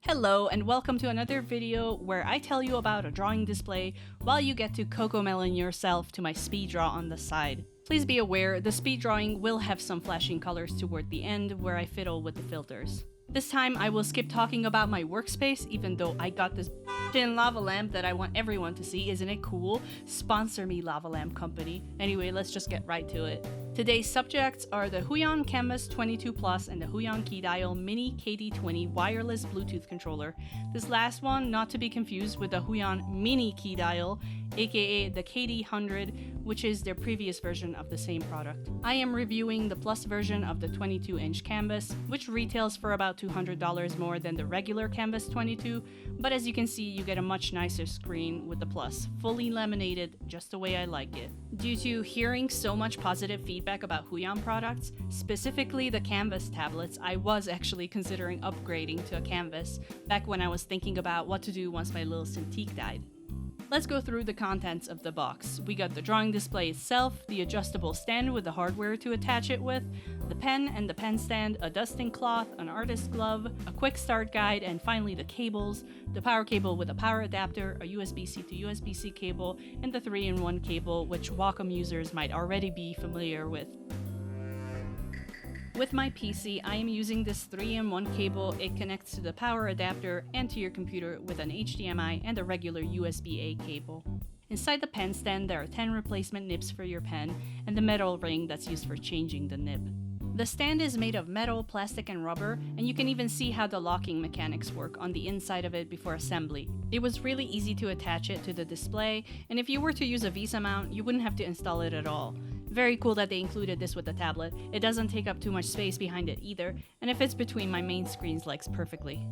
Hello and welcome to another video where I tell you about a drawing display while you get to cocomelon yourself to my speed draw on the side. Please be aware, the speed drawing will have some flashing colors toward the end where I fiddle with the filters. This time I will skip talking about my workspace even though I got this lava lamp that I want everyone to see. Isn't it cool? Sponsor me, lava lamp company. Anyway, let's just get right to it. Today's subjects are the Huion Kamvas 22 Plus and the Huion Keydial Mini KD20 wireless Bluetooth controller. This last one not to be confused with the Huion Mini Keydial, aka the KD100, which is their previous version of the same product. I am reviewing the Plus version of the 22-inch Kamvas, which retails for about $200 more than the regular Kamvas 22, but as you can see, you get a much nicer screen with the Plus, fully laminated just the way I like it. Due to hearing so much positive feedback about Huion products, specifically the Kamvas tablets, I was actually considering upgrading to a Kamvas back when I was thinking about what to do once my little Cintiq died. Let's go through the contents of the box. We got the drawing display itself, the adjustable stand with the hardware to attach it with, the pen and the pen stand, a dusting cloth, an artist glove, a quick start guide, and finally the cables, the power cable with a power adapter, a USB-C to USB-C cable, and the 3-in-1 cable, which Wacom users might already be familiar with. With my PC, I am using this 3-in-1 cable. It connects to the power adapter and to your computer with an HDMI and a regular USB-A cable. Inside the pen stand, there are 10 replacement nibs for your pen and the metal ring that's used for changing the nib. The stand is made of metal, plastic, and rubber, and you can even see how the locking mechanics work on the inside of it before assembly. It was really easy to attach it to the display, and if you were to use a VESA mount, you wouldn't have to install it at all. Very cool that they included this with the tablet. It doesn't take up too much space behind it either, and it fits between my main screen's legs perfectly.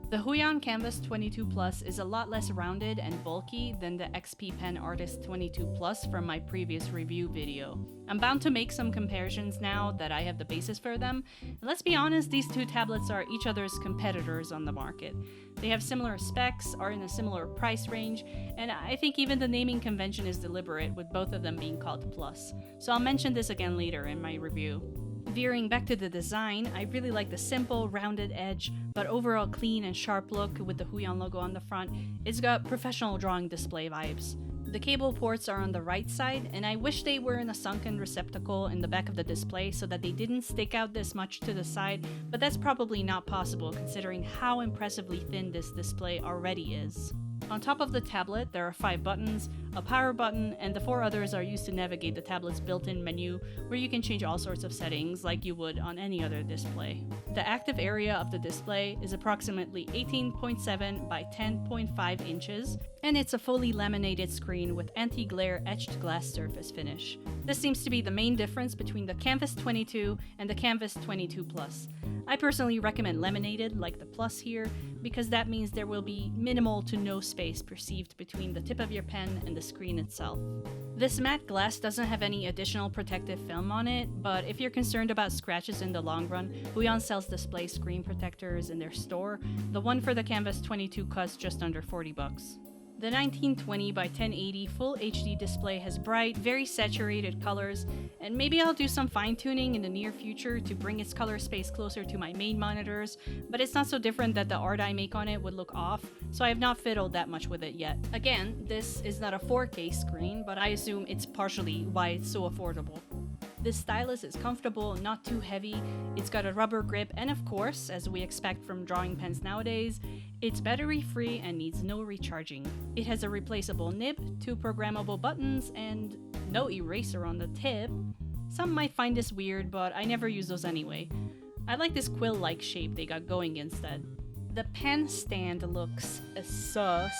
The Huion Kamvas 22 Plus is a lot less rounded and bulky than the XP Pen Artist 22 Plus from my previous review video. I'm bound to make some comparisons now that I have the basis for them. And let's be honest, these two tablets are each other's competitors on the market. They have similar specs, are in a similar price range, and I think even the naming convention is deliberate with both of them being called Plus. So I'll mention this again later in my review. Veering back to the design, I really like the simple, rounded edge, but overall clean and sharp look with the Huion logo on the front. It's got professional drawing display vibes. The cable ports are on the right side, and I wish they were in a sunken receptacle in the back of the display so that they didn't stick out this much to the side, but that's probably not possible considering how impressively thin this display already is. On top of the tablet, there are 5 buttons, a power button, and the 4 others are used to navigate the tablet's built-in menu, where you can change all sorts of settings like you would on any other display. The active area of the display is approximately 18.7 by 10.5 inches, and it's a fully laminated screen with anti-glare etched glass surface finish. This seems to be the main difference between the Kamvas 22 and the Kamvas 22 Plus. I personally recommend laminated, like the Plus here, because that means there will be minimal to no space perceived between the tip of your pen and the screen itself. This matte glass doesn't have any additional protective film on it, but if you're concerned about scratches in the long run, Huion sells display screen protectors in their store. The one for the Kamvas 22 costs just under $40. The 1920 by 1080 Full HD display has bright, very saturated colors, and maybe I'll do some fine-tuning in the near future to bring its color space closer to my main monitors, but it's not so different that the art I make on it would look off, so I have not fiddled that much with it yet. Again, this is not a 4K screen, but I assume it's partially why it's so affordable. This stylus is comfortable, not too heavy, it's got a rubber grip, and of course, as we expect from drawing pens nowadays, it's battery-free and needs no recharging. It has a replaceable nib, 2 programmable buttons, and no eraser on the tip. Some might find this weird, but I never use those anyway. I like this quill-like shape they got going instead. The pen stand looks sus,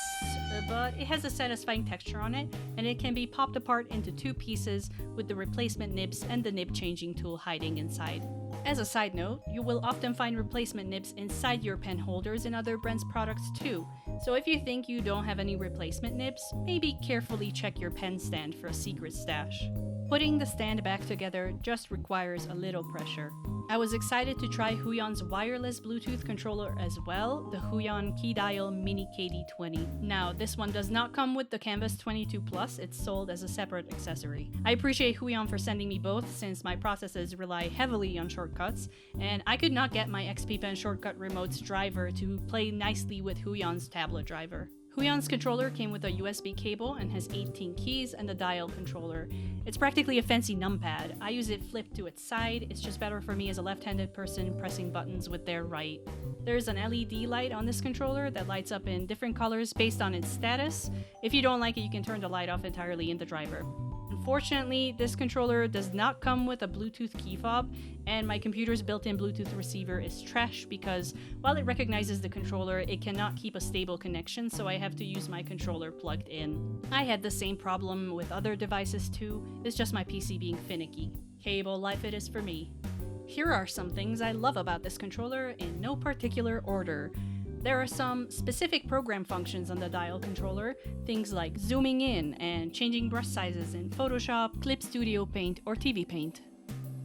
but it has a satisfying texture on it, and it can be popped apart into 2 pieces with the replacement nibs and the nib changing tool hiding inside. As a side note, you will often find replacement nibs inside your pen holders in other brands' products too, so if you think you don't have any replacement nibs, maybe carefully check your pen stand for a secret stash. Putting the stand back together just requires a little pressure. I was excited to try Huion's wireless Bluetooth controller as well, the Huion Keydial Mini KD20. Now, this one does not come with the Kamvas 22 Plus, it's sold as a separate accessory. I appreciate Huion for sending me both since my processes rely heavily on shortcuts, and I could not get my XP Pen Shortcut Remote's driver to play nicely with Huion's tablet driver. Huion's controller came with a USB cable and has 18 keys and a dial controller. It's practically a fancy numpad. I use it flipped to its side, it's just better for me as a left-handed person pressing buttons with their right. There's an LED light on this controller that lights up in different colors based on its status. If you don't like it, you can turn the light off entirely in the driver. Unfortunately, this controller does not come with a Bluetooth key fob, and my computer's built-in Bluetooth receiver is trash because while it recognizes the controller, it cannot keep a stable connection, so I have to use my controller plugged in. I had the same problem with other devices too, it's just my PC being finicky. Cable life it is for me. Here are some things I love about this controller in no particular order. There are some specific program functions on the dial controller, things like zooming in and changing brush sizes in Photoshop, Clip Studio Paint, or TV Paint.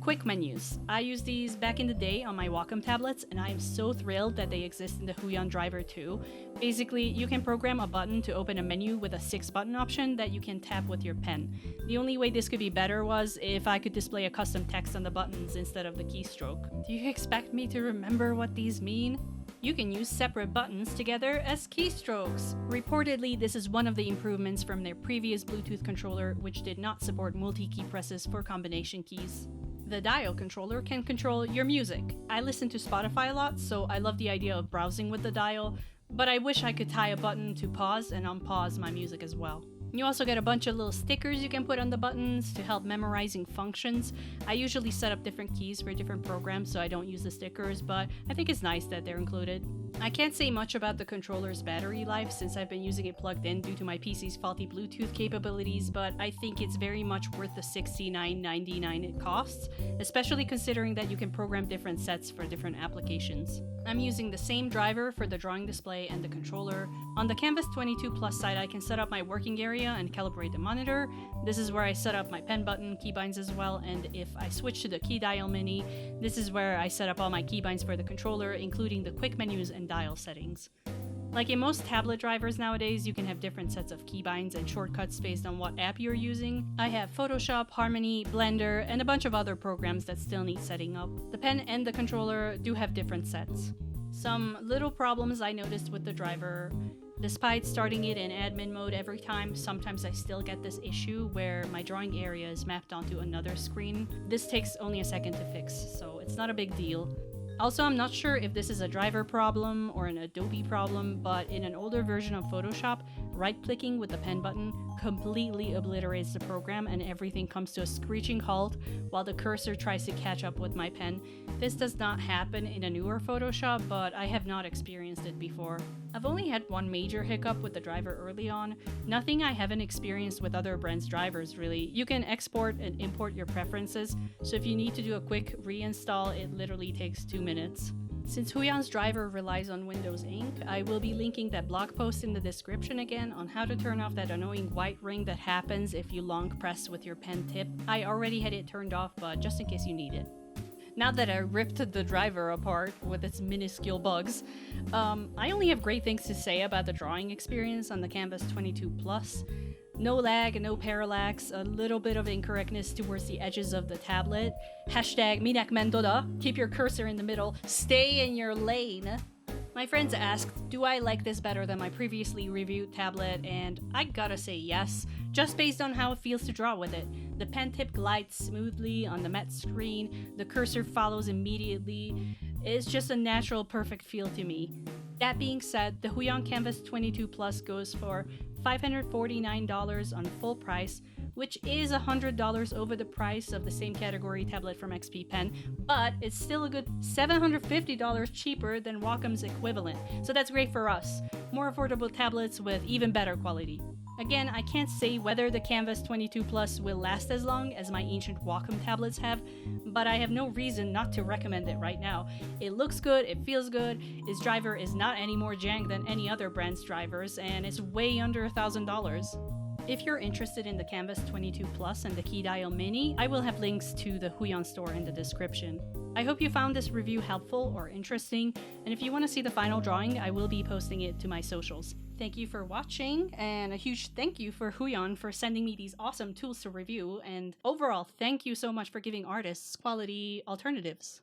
Quick menus. I used these back in the day on my Wacom tablets, and I am so thrilled that they exist in the Huion driver too. Basically, you can program a button to open a menu with a 6-button option that you can tap with your pen. The only way this could be better was if I could display a custom text on the buttons instead of the keystroke. Do you expect me to remember what these mean? You can use separate buttons together as keystrokes. Reportedly, this is one of the improvements from their previous Bluetooth controller, which did not support multi-key presses for combination keys. The dial controller can control your music. I listen to Spotify a lot, so I love the idea of browsing with the dial, but I wish I could tie a button to pause and unpause my music as well. You also get a bunch of little stickers you can put on the buttons to help memorizing functions. I usually set up different keys for different programs so I don't use the stickers, but I think it's nice that they're included. I can't say much about the controller's battery life since I've been using it plugged in due to my PC's faulty Bluetooth capabilities, but I think it's very much worth the $69.99 it costs, especially considering that you can program different sets for different applications. I'm using the same driver for the drawing display and the controller. On the Kamvas 22 Plus side, I can set up my working area and calibrate the monitor. This is where I set up my pen button keybinds as well, and if I switch to the Keydial Mini, this is where I set up all my keybinds for the controller, including the quick menus and dial settings. Like in most tablet drivers nowadays, you can have different sets of keybinds and shortcuts based on what app you're using. I have Photoshop, Harmony, Blender, and a bunch of other programs that still need setting up. The pen and the controller do have different sets. Some little problems I noticed with the driver. Despite starting it in admin mode every time, sometimes I still get this issue where my drawing area is mapped onto another screen. This takes only a second to fix, so it's not a big deal. Also, I'm not sure if this is a driver problem or an Adobe problem, but in an older version of Photoshop, right-clicking with the pen button completely obliterates the program and everything comes to a screeching halt while the cursor tries to catch up with my pen. This does not happen in a newer Photoshop, but I have not experienced it before. I've only had one major hiccup with the driver early on, nothing I haven't experienced with other brands' drivers really. You can export and import your preferences, so if you need to do a quick reinstall, it literally takes 2 minutes. Since Huion's driver relies on Windows Ink, I will be linking that blog post in the description again on how to turn off that annoying white ring that happens if you long press with your pen tip. I already had it turned off, but just in case you need it. Now that I ripped the driver apart with its minuscule bugs, I only have great things to say about the drawing experience on the Kamvas 22 Plus. No lag, no parallax, a little bit of incorrectness towards the edges of the tablet. Hashtag Minak Mendoda, keep your cursor in the middle, stay in your lane. My friends asked, do I like this better than my previously reviewed tablet? And I gotta say yes, just based on how it feels to draw with it. The pen tip glides smoothly on the matte screen, the cursor follows immediately. It's just a natural, perfect feel to me. That being said, the Huion Kamvas 22 Plus goes for $549 on full price, which is $100 over the price of the same category tablet from XP Pen, but it's still a good $750 cheaper than Wacom's equivalent, so that's great for us. More affordable tablets with even better quality. Again, I can't say whether the Kamvas 22 Plus will last as long as my ancient Wacom tablets have, but I have no reason not to recommend it right now. It looks good, it feels good, its driver is not any more jank than any other brand's drivers, and it's way under $1,000. If you're interested in the Kamvas 22 Plus and the Keydial Mini, I will have links to the Huion store in the description. I hope you found this review helpful or interesting, and if you want to see the final drawing, I will be posting it to my socials. Thank you for watching, and a huge thank you for Huion for sending me these awesome tools to review, and overall, thank you so much for giving artists quality alternatives.